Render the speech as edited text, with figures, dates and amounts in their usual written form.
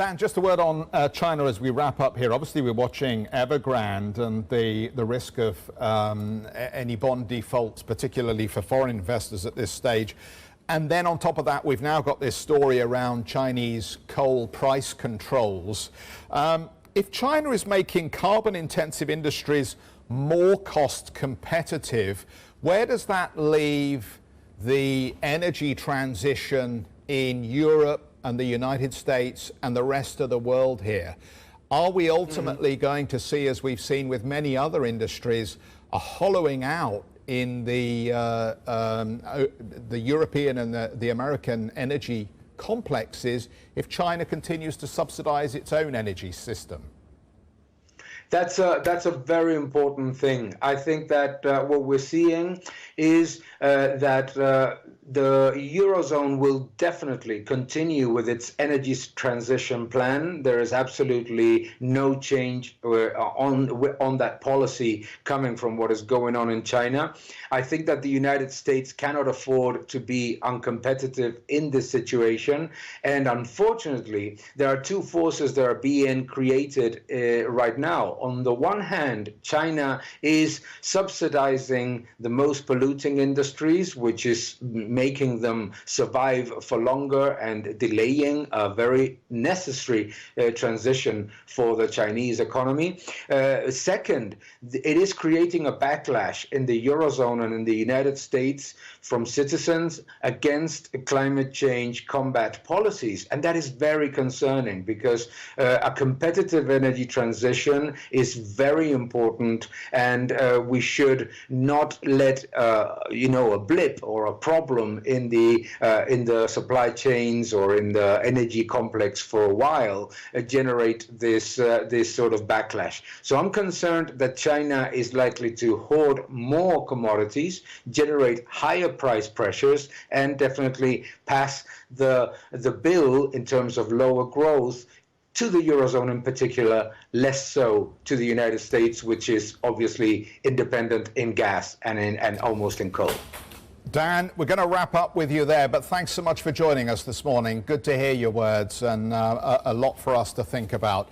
Dan, just a word on China as we wrap up here. Obviously, we're watching Evergrande and the risk of any bond defaults, particularly for foreign investors at this stage. And then on top of that, we've now got this story around Chinese coal price controls. If China is making carbon-intensive industries more cost competitive, where does that leave the energy transition in Europe and the United States and the rest of the world here? Are we ultimately going to see, as we've seen with many other industries, a hollowing out in the European and the American energy complexes if China continues to subsidize its own energy system? That's a very important thing. I think that what we're seeing is that the Eurozone will definitely continue with its energy transition plan. There is absolutely no change on that policy coming from what is going on in China. I think that the United States cannot afford to be uncompetitive in this situation. And unfortunately, there are two forces that are being created right now. On the one hand, China is subsidizing the most polluting industries, which is making them survive for longer and delaying a very necessary transition for the Chinese economy. Second, it is creating a backlash in the Eurozone and in the United States from citizens against climate change combat policies. And that is very concerning because a competitive energy transition is very important, and we should not let a blip or a problem in the supply chains or in the energy complex for a while generate this sort of backlash. So I'm concerned that China is likely to hoard more commodities, generate higher price pressures, and definitely pass the bill in terms of lower growth to the Eurozone in particular, less so to the United States, which is obviously independent in gas and almost in coal. Dan, we're going to wrap up with you there, but thanks so much for joining us this morning. Good to hear your words and a lot for us to think about.